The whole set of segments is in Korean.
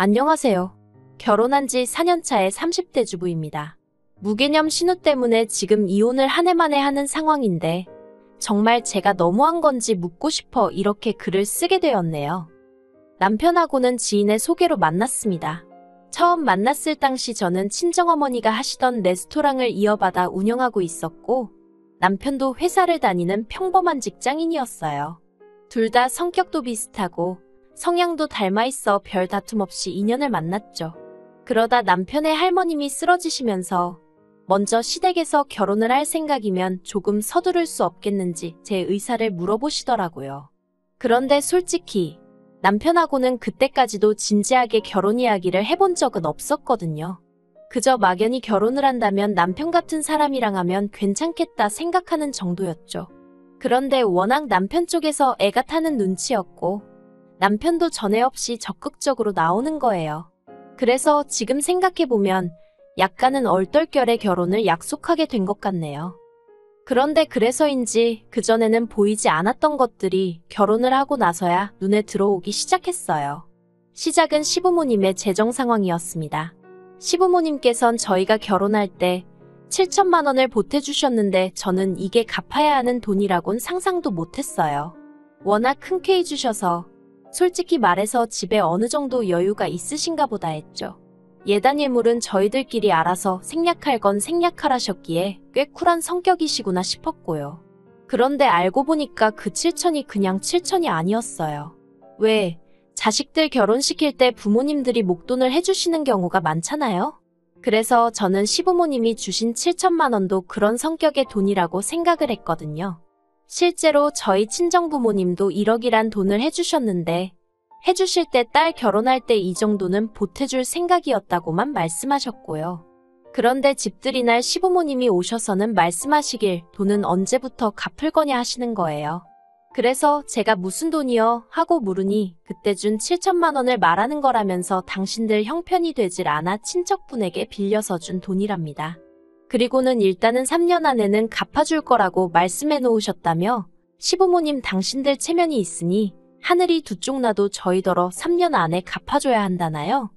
안녕하세요. 결혼한 지 4년차의 30대 주부입니다. 무개념 신우 때문에 지금 이혼을 한 해 만에 하는 상황인데 정말 제가 너무한 건지 묻고 싶어 이렇게 글을 쓰게 되었네요. 남편하고는 지인의 소개로 만났습니다. 처음 만났을 당시 저는 친정어머니가 하시던 레스토랑을 이어받아 운영하고 있었고 남편도 회사를 다니는 평범한 직장인이었어요. 둘 다 성격도 비슷하고 성향도 닮아있어 별 다툼 없이 인연을 만났죠. 그러다 남편의 할머님이 쓰러지시면서 먼저 시댁에서 결혼을 할 생각이면 조금 서두를 수 없겠는지 제 의사를 물어보시더라고요. 그런데 솔직히 남편하고는 그때까지도 진지하게 결혼 이야기를 해본 적은 없었거든요. 그저 막연히 결혼을 한다면 남편 같은 사람이랑 하면 괜찮겠다 생각하는 정도였죠. 그런데 워낙 남편 쪽에서 애가 타는 눈치였고 남편도 전에 없이 적극적으로 나오는 거예요. 그래서 지금 생각해보면 약간은 얼떨결에 결혼을 약속하게 된 것 같네요. 그런데 그래서인지 그전에는 보이지 않았던 것들이 결혼을 하고 나서야 눈에 들어오기 시작했어요. 시작은 시부모님의 재정 상황이었습니다. 시부모님께선 저희가 결혼할 때 7천만 원을 보태주셨는데 저는 이게 갚아야 하는 돈이라곤 상상도 못했어요. 워낙 흔쾌히 주셔서 솔직히 말해서 집에 어느 정도 여유가 있으신가 보다 했죠. 예단 예물은 저희들끼리 알아서 생략할 건 생략하라셨기에 꽤 쿨한 성격이시구나 싶었고요. 그런데 알고 보니까 그 7천이 그냥 7천이 아니었어요. 왜? 자식들 결혼시킬 때 부모님들이 목돈을 해주시는 경우가 많잖아요? 그래서 저는 시부모님이 주신 7천만 원도 그런 성격의 돈이라고 생각을 했거든요. 실제로 저희 친정부모님도 1억이란 돈을 해주셨는데 해주실 때 딸 결혼할 때 이 정도는 보태줄 생각이었다고만 말씀하셨고요. 그런데 집들이날 시부모님이 오셔서는 말씀하시길 돈은 언제부터 갚을 거냐 하시는 거예요. 그래서 제가 무슨 돈이요? 하고 물으니 그때 준 7천만 원을 말하는 거라면서 당신들 형편이 되질 않아 친척분에게 빌려서 준 돈이랍니다. 그리고는 일단은 3년 안에는 갚아줄 거라고 말씀해 놓으셨다며 시부모님 당신들 체면이 있으니 하늘이 두 쪽 나도 저희더러 3년 안에 갚아줘야 한다나요?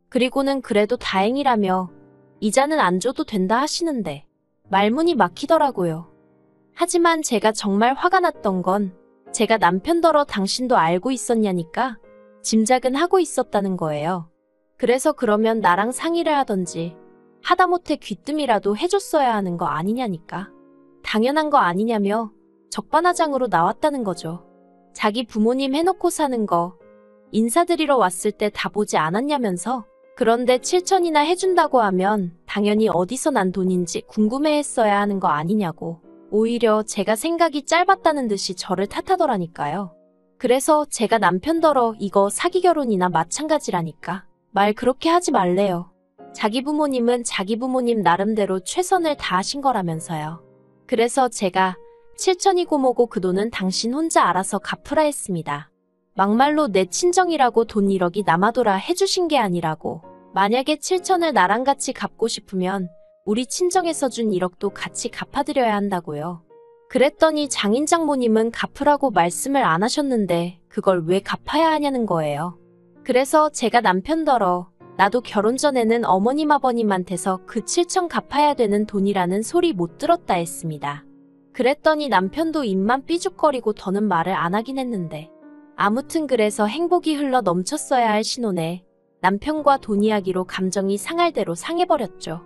그리고는 그래도 다행이라며 이자는 안 줘도 된다 하시는데 말문이 막히더라고요. 하지만 제가 정말 화가 났던 건 제가 남편더러 당신도 알고 있었냐니까 짐작은 하고 있었다는 거예요. 그래서 그러면 나랑 상의를 하던지 하다못해 귀뜸이라도 해줬어야 하는 거 아니냐니까. 당연한 거 아니냐며 적반하장으로 나왔다는 거죠. 자기 부모님 해놓고 사는 거 인사드리러 왔을 때 다 보지 않았냐면서. 그런데 7천이나 해준다고 하면 당연히 어디서 난 돈인지 궁금해했어야 하는 거 아니냐고. 오히려 제가 생각이 짧았다는 듯이 저를 탓하더라니까요. 그래서 제가 남편더러 이거 사기 결혼이나 마찬가지라니까. 말 그렇게 하지 말래요. 자기 부모님은 자기 부모님 나름대로 최선을 다하신 거라면서요. 그래서 제가 7천이고 뭐고 그 돈은 당신 혼자 알아서 갚으라 했습니다. 막말로 내 친정이라고 돈 1억이 남아돌아 해주신 게 아니라고. 만약에 7천을 나랑 같이 갚고 싶으면 우리 친정에서 준 1억도 같이 갚아드려야 한다고요. 그랬더니 장인 장모님은 갚으라고 말씀을 안 하셨는데 그걸 왜 갚아야 하냐는 거예요. 그래서 제가 남편더러 나도 결혼 전에는 어머님 아버님한테서 그 7천 갚아야 되는 돈이라는 소리 못 들었다 했습니다. 그랬더니 남편도 입만 삐죽거리고 더는 말을 안 하긴 했는데 아무튼 그래서 행복이 흘러 넘쳤어야 할 신혼에 남편과 돈 이야기로 감정이 상할 대로 상해버렸죠.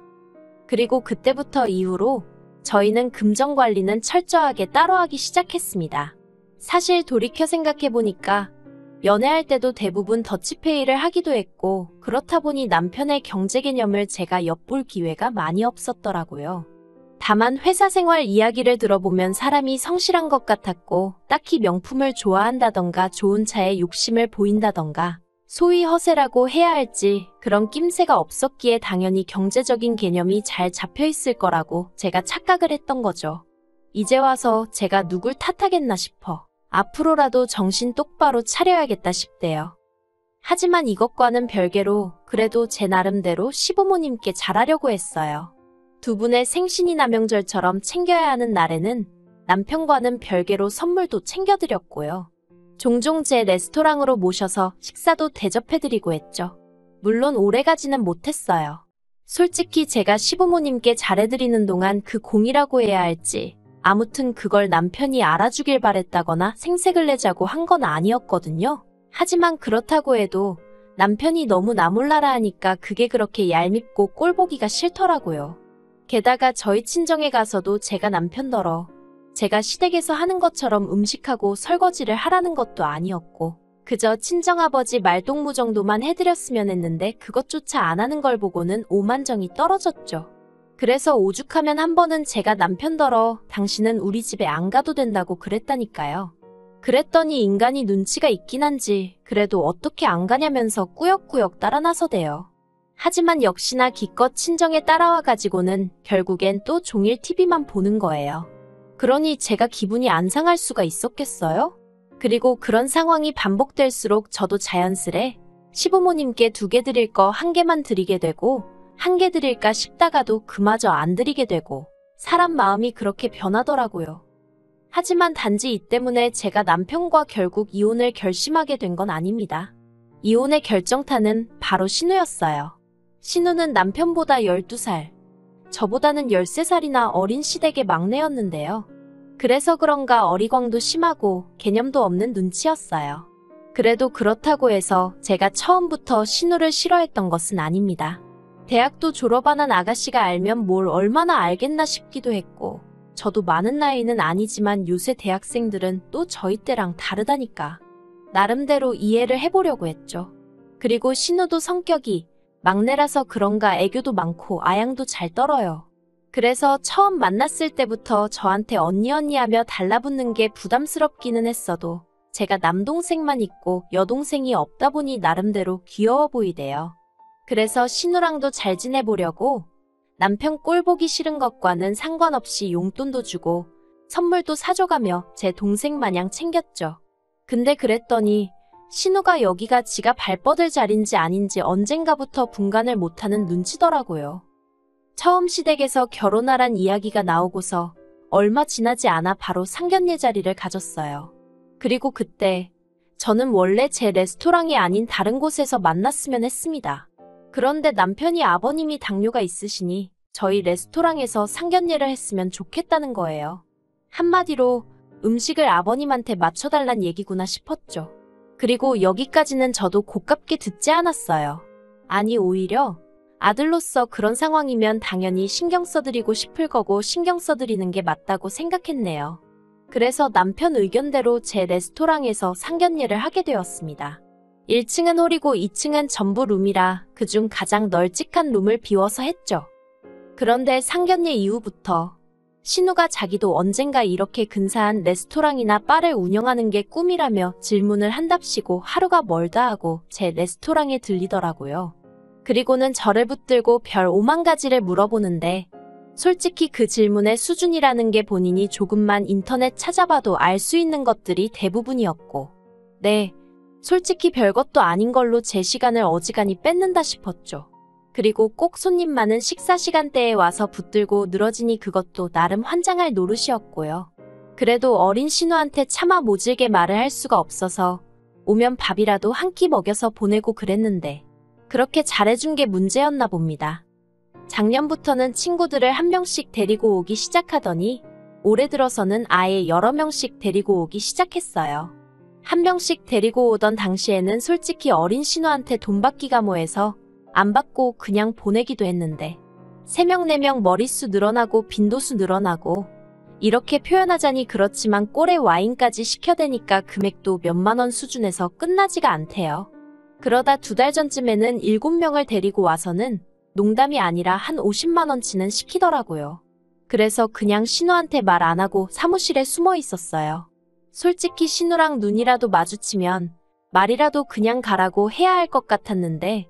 그리고 그때부터 이후로 저희는 금전 관리는 철저하게 따로 하기 시작했습니다. 사실 돌이켜 생각해보니까 연애할 때도 대부분 더치페이를 하기도 했고 그렇다 보니 남편의 경제 개념을 제가 엿볼 기회가 많이 없었더라고요. 다만 회사 생활 이야기를 들어보면 사람이 성실한 것 같았고 딱히 명품을 좋아한다던가 좋은 차에 욕심을 보인다던가 소위 허세라고 해야 할지 그런 낌새가 없었기에 당연히 경제적인 개념이 잘 잡혀있을 거라고 제가 착각을 했던 거죠. 이제 와서 제가 누굴 탓하겠나 싶어 앞으로라도 정신 똑바로 차려야겠다 싶대요. 하지만 이것과는 별개로 그래도 제 나름대로 시부모님께 잘하려고 했어요. 두 분의 생신이나 명절처럼 챙겨야 하는 날에는 남편과는 별개로 선물도 챙겨드렸고요. 종종 제 레스토랑으로 모셔서 식사도 대접해드리고 했죠. 물론 오래가지는 못했어요. 솔직히 제가 시부모님께 잘해드리는 동안 그 공이라고 해야 할지, 아무튼 그걸 남편이 알아주길 바랬다거나 생색을 내자고 한 건 아니었거든요. 하지만 그렇다고 해도 남편이 너무 나 몰라라 하니까 그게 그렇게 얄밉고 꼴보기가 싫더라고요. 게다가 저희 친정에 가서도 제가 남편더러 제가 시댁에서 하는 것처럼 음식하고 설거지를 하라는 것도 아니었고 그저 친정아버지 말동무 정도만 해드렸으면 했는데 그것조차 안 하는 걸 보고는 오만정이 떨어졌죠. 그래서 오죽하면 한 번은 제가 남편더러 당신은 우리 집에 안 가도 된다고 그랬다니까요. 그랬더니 인간이 눈치가 있긴 한지 그래도 어떻게 안 가냐면서 꾸역꾸역 따라 나서대요. 하지만 역시나 기껏 친정에 따라와 가지고는 결국엔 또 종일 TV만 보는 거예요. 그러니 제가 기분이 안 상할 수가 있었겠어요? 그리고 그런 상황이 반복될수록 저도 자연스레 시부모님께 2개 드릴 거 1개만 드리게 되고 1개 드릴까 싶다가도 그마저 안 드리게 되고 사람 마음이 그렇게 변하더라고요. 하지만 단지 이 때문에 제가 남편과 결국 이혼을 결심하게 된 건 아닙니다. 이혼의 결정타는 바로 신우였어요. 신우는 남편보다 12살, 저보다는 13살이나 어린 시댁의 막내였는데요. 그래서 그런가 어리광도 심하고 개념도 없는 눈치였어요. 그래도 그렇다고 해서 제가 처음부터 신우를 싫어했던 것은 아닙니다. 대학도 졸업한 아가씨가 알면 뭘 얼마나 알겠나 싶기도 했고 저도 많은 나이는 아니지만 요새 대학생들은 또 저희 때랑 다르다니까 나름대로 이해를 해보려고 했죠. 그리고 신우도 성격이 막내라서 그런가 애교도 많고 아양도 잘 떨어요. 그래서 처음 만났을 때부터 저한테 언니 하며 달라붙는 게 부담스럽기는 했어도 제가 남동생만 있고 여동생이 없다 보니 나름대로 귀여워 보이대요. 그래서 신우랑도 잘 지내보려고 남편 꼴 보기 싫은 것과는 상관없이 용돈도 주고 선물도 사줘가며 제 동생 마냥 챙겼죠. 근데 그랬더니 신우가 여기가 지가 발 뻗을 자리인지 아닌지 언젠가부터 분간을 못하는 눈치더라고요. 처음 시댁에서 결혼하란 이야기가 나오고서 얼마 지나지 않아 바로 상견례 자리를 가졌어요. 그리고 그때 저는 원래 제 레스토랑이 아닌 다른 곳에서 만났으면 했습니다. 그런데 남편이 아버님이 당뇨가 있으시니 저희 레스토랑에서 상견례를 했으면 좋겠다는 거예요. 한마디로 음식을 아버님한테 맞춰달란 얘기구나 싶었죠. 그리고 여기까지는 저도 고깝게 듣지 않았어요. 아니 오히려 아들로서 그런 상황이면 당연히 신경 써드리고 싶을 거고 신경 써드리는 게 맞다고 생각했네요. 그래서 남편 의견대로 제 레스토랑에서 상견례를 하게 되었습니다. 1층은 홀이고 2층은 전부 룸이라 그중 가장 널찍한 룸을 비워서 했죠. 그런데 상견례 이후부터 신우가 자기도 언젠가 이렇게 근사한 레스토랑이나 바를 운영하는 게 꿈이라며 질문을 한답시고 하루가 멀다 하고 제 레스토랑에 들리더라고요. 그리고는 저를 붙들고 별 5만 가지를 물어보는데 솔직히 그 질문의 수준이라는 게 본인이 조금만 인터넷 찾아봐도 알 수 있는 것들이 대부분이었고 네, 솔직히 별것도 아닌 걸로 제 시간을 어지간히 뺏는다 싶었죠. 그리고 꼭 손님 많은 식사 시간대에 와서 붙들고 늘어지니 그것도 나름 환장할 노릇이었고요. 그래도 어린 신우한테 차마 모질게 말을 할 수가 없어서 오면 밥이라도 한 끼 먹여서 보내고 그랬는데 그렇게 잘해준 게 문제였나 봅니다. 작년부터는 친구들을 한 명씩 데리고 오기 시작하더니 올해 들어서는 아예 여러 명씩 데리고 오기 시작했어요. 한 명씩 데리고 오던 당시에는 솔직히 어린 신우한테 돈 받기가 뭐해서 안 받고 그냥 보내기도 했는데 3명 4명 머릿수 늘어나고 빈도수 늘어나고 이렇게 표현하자니 그렇지만 꼴에 와인까지 시켜대니까 금액도 몇만 원 수준에서 끝나지가 않대요. 그러다 2달 전쯤에는 7명을 데리고 와서는 농담이 아니라 한 50만 원치는 시키더라고요. 그래서 그냥 신우한테 말 안 하고 사무실에 숨어 있었어요. 솔직히 신우랑 눈이라도 마주치면 말이라도 그냥 가라고 해야 할 것 같았는데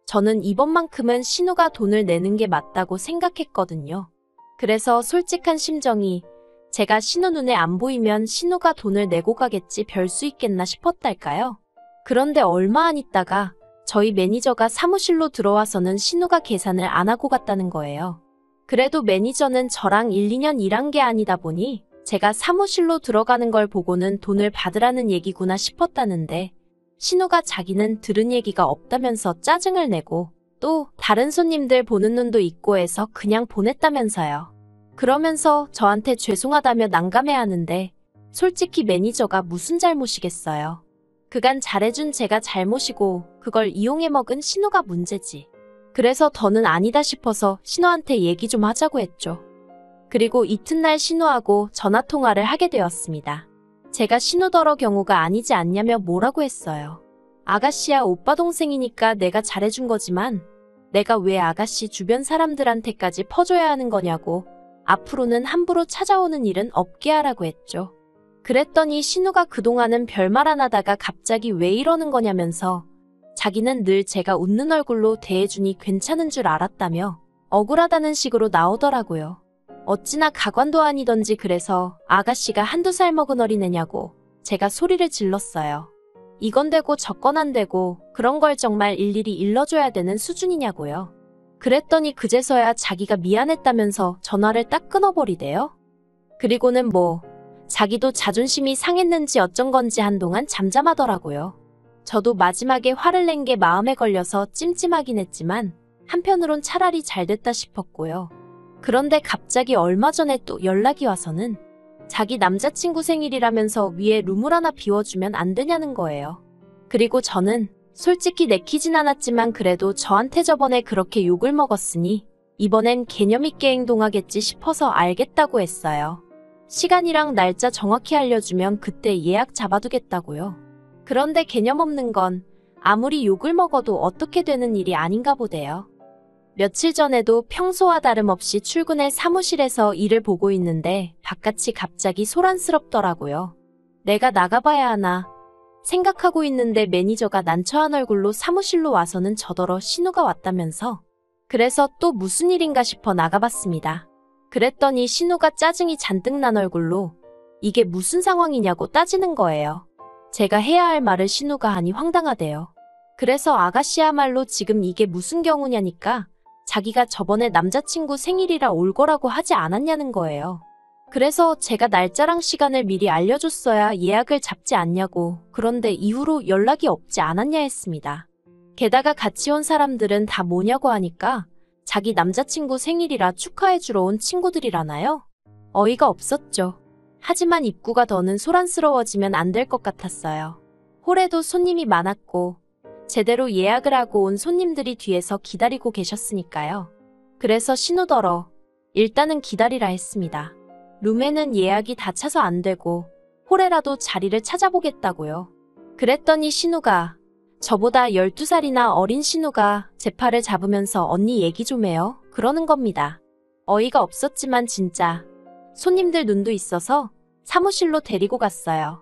저는 이번만큼은 신우가 돈을 내는 게 맞다고 생각했거든요. 그래서 솔직한 심정이 제가 신우 눈에 안 보이면 신우가 돈을 내고 가겠지 별 수 있겠나 싶었달까요? 그런데 얼마 안 있다가 저희 매니저가 사무실로 들어와서는 신우가 계산을 안 하고 갔다는 거예요. 그래도 매니저는 저랑 1, 2년 일한 게 아니다 보니 제가 사무실로 들어가는 걸 보고는 돈을 받으라는 얘기구나 싶었다는데 신우가 자기는 들은 얘기가 없다면서 짜증을 내고 또 다른 손님들 보는 눈도 있고 해서 그냥 보냈다면서요. 그러면서 저한테 죄송하다며 난감해하는데 솔직히 매니저가 무슨 잘못이겠어요. 그간 잘해준 제가 잘못이고 그걸 이용해 먹은 신우가 문제지. 그래서 더는 아니다 싶어서 신우한테 얘기 좀 하자고 했죠. 그리고 이튿날 신우하고 전화통화를 하게 되었습니다. 제가 신우더러 경우가 아니지 않냐며 뭐라고 했어요. 아가씨야 오빠 동생이니까 내가 잘해준 거지만 내가 왜 아가씨 주변 사람들한테까지 퍼줘야 하는 거냐고 앞으로는 함부로 찾아오는 일은 없게 하라고 했죠. 그랬더니 신우가 그동안은 별말 안 하다가 갑자기 왜 이러는 거냐면서 자기는 늘 제가 웃는 얼굴로 대해주니 괜찮은 줄 알았다며 억울하다는 식으로 나오더라고요. 어찌나 가관도 아니던지 그래서 아가씨가 한두 살 먹은 어린애냐고 제가 소리를 질렀어요. 이건 되고 저건 안 되고 그런 걸 정말 일일이 일러줘야 되는 수준이냐고요. 그랬더니 그제서야 자기가 미안했다면서 전화를 딱 끊어버리대요. 그리고는 자기도 자존심이 상했는지 어쩐 건지 한동안 잠잠하더라고요. 저도 마지막에 화를 낸 게 마음에 걸려서 찜찜하긴 했지만 한편으론 차라리 잘 됐다 싶었고요. 그런데 갑자기 얼마 전에 또 연락이 와서는 자기 남자친구 생일이라면서 위에 룸을 하나 비워주면 안 되냐는 거예요. 그리고 저는 솔직히 내키진 않았지만 그래도 저한테 저번에 그렇게 욕을 먹었으니 이번엔 개념 있게 행동하겠지 싶어서 알겠다고 했어요. 시간이랑 날짜 정확히 알려주면 그때 예약 잡아두겠다고요. 그런데 개념 없는 건 아무리 욕을 먹어도 어떻게 되는 일이 아닌가 보대요. 며칠 전에도 평소와 다름없이 출근해 사무실에서 일을 보고 있는데 바깥이 갑자기 소란스럽더라고요. 내가 나가봐야 하나 생각하고 있는데 매니저가 난처한 얼굴로 사무실로 와서는 저더러 신우가 왔다면서 그래서 또 무슨 일인가 싶어 나가봤습니다. 그랬더니 신우가 짜증이 잔뜩 난 얼굴로 이게 무슨 상황이냐고 따지는 거예요. 제가 해야 할 말을 신우가 하니 황당하대요. 그래서 아가씨야말로 지금 이게 무슨 경우냐니까 자기가 저번에 남자친구 생일이라 올 거라고 하지 않았냐는 거예요. 그래서 제가 날짜랑 시간을 미리 알려줬어야 예약을 잡지 않냐고 그런데 이후로 연락이 없지 않았냐 했습니다. 게다가 같이 온 사람들은 다 뭐냐고 하니까 자기 남자친구 생일이라 축하해주러 온 친구들이라나요? 어이가 없었죠. 하지만 입구가 더는 소란스러워지면 안 될 것 같았어요. 홀에도 손님이 많았고 제대로 예약을 하고 온 손님들이 뒤에서 기다리고 계셨으니까요. 그래서 신우더러 일단은 기다리라 했습니다. 룸에는 예약이 다 차서 안 되고 홀에라도 자리를 찾아보겠다고요. 그랬더니 신우가 저보다 12살이나 어린 신우가 제 팔을 잡으면서 언니 얘기 좀 해요. 그러는 겁니다. 어이가 없었지만 진짜 손님들 눈도 있어서 사무실로 데리고 갔어요.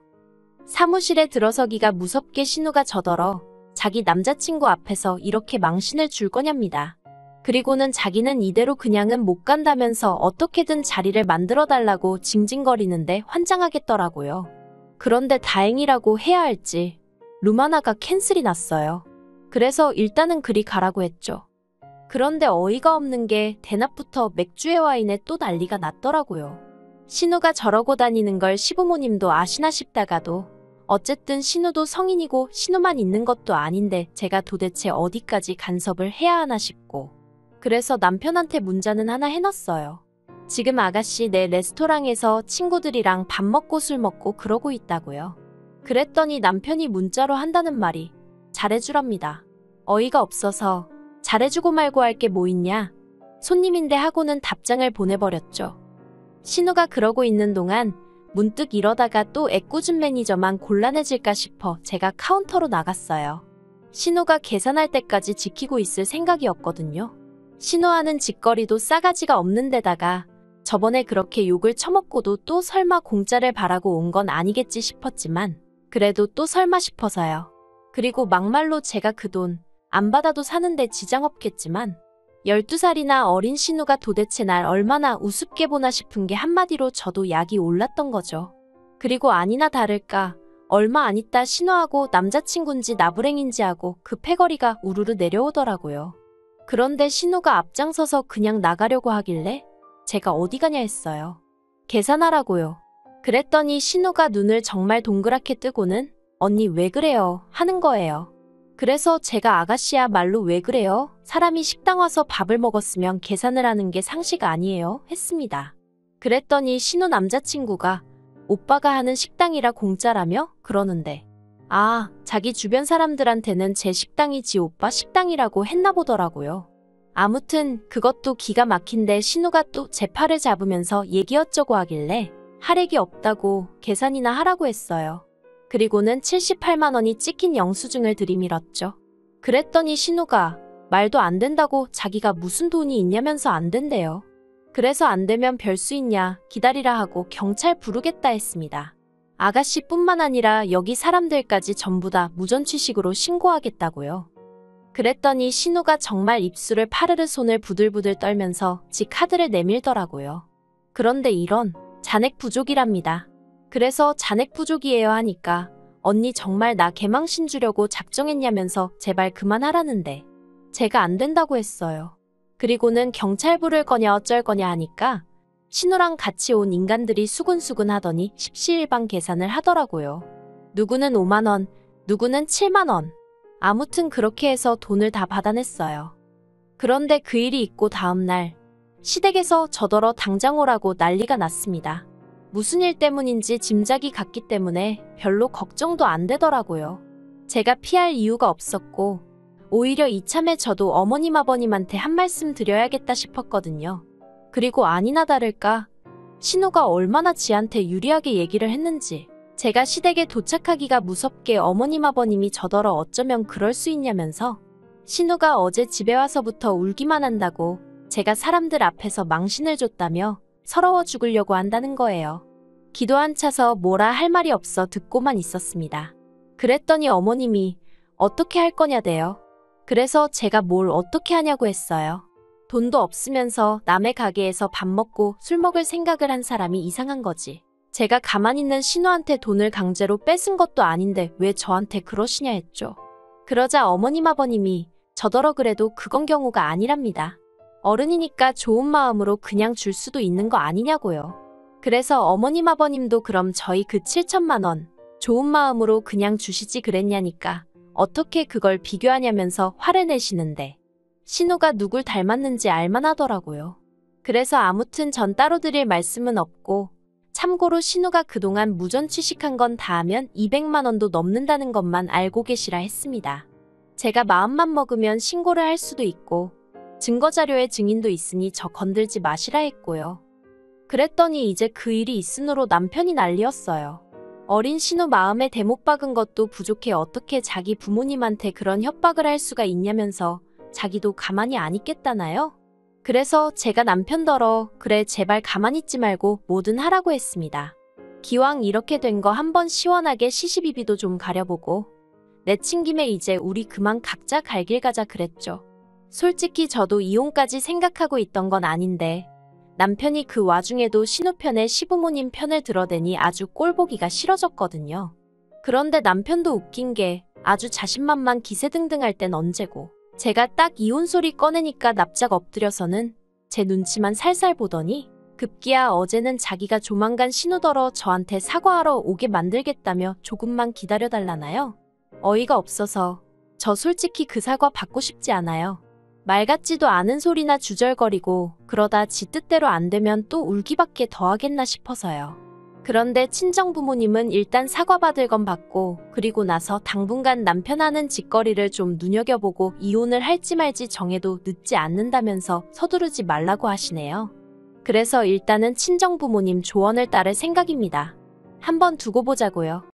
사무실에 들어서기가 무섭게 신우가 저더러 자기 남자친구 앞에서 이렇게 망신을 줄 거냐입니다. 그리고는 자기는 이대로 그냥은 못 간다면서 어떻게든 자리를 만들어 달라고 징징거리는데 환장하겠더라고요. 그런데 다행이라고 해야 할지 룸 하나가 캔슬이 났어요. 그래서 일단은 그리 가라고 했죠. 그런데 어이가 없는 게 대낮부터 맥주에 와인에 또 난리가 났더라고요. 신우가 저러고 다니는 걸 시부모님도 아시나 싶다가도 어쨌든 신우도 성인이고 신우만 있는 것도 아닌데 제가 도대체 어디까지 간섭을 해야 하나 싶고 그래서 남편한테 문자는 하나 해놨어요. 지금 아가씨 내 레스토랑에서 친구들이랑 밥 먹고 술 먹고 그러고 있다고요. 그랬더니 남편이 문자로 한다는 말이 잘해주랍니다. 어이가 없어서 잘해주고 말고 할 게 뭐 있냐? 손님인데 하고는 답장을 보내버렸죠. 신우가 그러고 있는 동안 문득 이러다가 또 애꿎은 매니저만 곤란해질까 싶어 제가 카운터로 나갔어요. 신우가 계산할 때까지 지키고 있을 생각이었거든요. 신우하는 짓거리도 싸가지가 없는 데다가 저번에 그렇게 욕을 처먹고도 또 설마 공짜를 바라고 온 건 아니겠지 싶었지만 그래도 또 설마 싶어서요. 그리고 막말로 제가 그 돈 안 받아도 사는데 지장 없겠지만 12살이나 어린 신우가 도대체 날 얼마나 우습게 보나 싶은 게 한마디로 저도 약이 올랐던 거죠. 그리고 아니나 다를까 얼마 안 있다 신우하고 남자친구인지 나부랭인지 하고 그 패거리가 우르르 내려오더라고요. 그런데 신우가 앞장서서 그냥 나가려고 하길래 제가 어디 가냐 했어요. 계산하라고요. 그랬더니 신우가 눈을 정말 동그랗게 뜨고는 언니 왜 그래요? 하는 거예요. 그래서 제가 아가씨야 말로 왜 그래요? 사람이 식당 와서 밥을 먹었으면 계산을 하는 게 상식 아니에요? 했습니다. 그랬더니 신우 남자친구가 오빠가 하는 식당이라 공짜라며? 그러는데 아, 자기 주변 사람들한테는 제 식당이 지 오빠 식당이라고 했나 보더라고요. 아무튼 그것도 기가 막힌데 신우가 또 제 팔을 잡으면서 얘기 어쩌고 하길래 할액이 없다고 계산이나 하라고 했어요. 그리고는 78만 원이 찍힌 영수증을 들이밀었죠. 그랬더니 신우가 말도 안 된다고 자기가 무슨 돈이 있냐면서 안 된대요. 그래서 안 되면 별 수 있냐 기다리라 하고 경찰 부르겠다 했습니다. 아가씨뿐만 아니라 여기 사람들까지 전부 다 무전취식으로 신고하겠다고요. 그랬더니 신우가 정말 입술을 파르르 손을 부들부들 떨면서 지 카드를 내밀더라고요. 그런데 이런 잔액 부족이랍니다. 그래서 잔액 부족이에요 하니까 언니 정말 나 개망신 주려고 작정했냐면서 제발 그만하라는데 제가 안 된다고 했어요. 그리고는 경찰 부를 거냐 어쩔 거냐 하니까 신우랑 같이 온 인간들이 수근수근 하더니 십시일반 계산을 하더라고요. 누구는 5만 원, 누구는 7만 원. 아무튼 그렇게 해서 돈을 다 받아냈어요. 그런데 그 일이 있고 다음날 시댁에서 저더러 당장 오라고 난리가 났습니다. 무슨 일 때문인지 짐작이 갔기 때문에 별로 걱정도 안 되더라고요. 제가 피할 이유가 없었고 오히려 이참에 저도 어머님 아버님한테 한 말씀 드려야겠다 싶었거든요. 그리고 아니나 다를까 신우가 얼마나 지한테 유리하게 얘기를 했는지 제가 시댁에 도착하기가 무섭게 어머님 아버님이 저더러 어쩌면 그럴 수 있냐면서 신우가 어제 집에 와서부터 울기만 한다고 제가 사람들 앞에서 망신을 줬다며 서러워 죽으려고 한다는 거예요. 기도 안 차서 뭐라 할 말이 없어 듣고만 있었습니다. 그랬더니 어머님이 어떻게 할 거냐대요. 그래서 제가 뭘 어떻게 하냐고 했어요. 돈도 없으면서 남의 가게에서 밥 먹고 술 먹을 생각을 한 사람이 이상한 거지. 제가 가만히 있는 신우한테 돈을 강제로 뺏은 것도 아닌데 왜 저한테 그러시냐 했죠. 그러자 어머님 아버님이 저더러 그래도 그건 경우가 아니랍니다. 어른이니까 좋은 마음으로 그냥 줄 수도 있는 거 아니냐고요. 그래서 어머님 아버님도 그럼 저희 그 7천만 원 좋은 마음으로 그냥 주시지 그랬냐니까 어떻게 그걸 비교하냐면서 화를 내시는데 신우가 누굴 닮았는지 알만하더라고요. 그래서 아무튼 전 따로 드릴 말씀은 없고 참고로 신우가 그동안 무전 취식한 건 다 하면 200만 원도 넘는다는 것만 알고 계시라 했습니다. 제가 마음만 먹으면 신고를 할 수도 있고 증거자료에 증인도 있으니 저 건들지 마시라 했고요. 그랬더니 이제 그 일이 있으므로 남편이 난리였어요. 어린 신우 마음에 대못 박은 것도 부족해 어떻게 자기 부모님한테 그런 협박을 할 수가 있냐면서 자기도 가만히 안 있겠다나요? 그래서 제가 남편더러 그래 제발 가만히 있지 말고 뭐든 하라고 했습니다. 기왕 이렇게 된 거 한번 시원하게 시시비비도 좀 가려보고 내친 김에 이제 우리 그만 각자 갈 길 가자 그랬죠. 솔직히 저도 이혼까지 생각하고 있던 건 아닌데 남편이 그 와중에도 신우 편에 시부모님 편을 들어대니 아주 꼴보기가 싫어졌거든요. 그런데 남편도 웃긴 게 아주 자신만만 기세등등할 땐 언제고 제가 딱 이혼 소리 꺼내니까 납작 엎드려서는 제 눈치만 살살 보더니 급기야 어제는 자기가 조만간 신우더러 저한테 사과하러 오게 만들겠다며 조금만 기다려달라나요? 어이가 없어서 저 솔직히 그 사과 받고 싶지 않아요. 말 같지도 않은 소리나 주절거리고 그러다 지 뜻대로 안 되면 또 울기밖에 더 하겠나 싶어서요. 그런데 친정부모님은 일단 사과받을 건 받고 그리고 나서 당분간 남편 하는 짓거리를 좀 눈여겨보고 이혼을 할지 말지 정해도 늦지 않는다면서 서두르지 말라고 하시네요. 그래서 일단은 친정부모님 조언을 따를 생각입니다. 한번 두고 보자고요.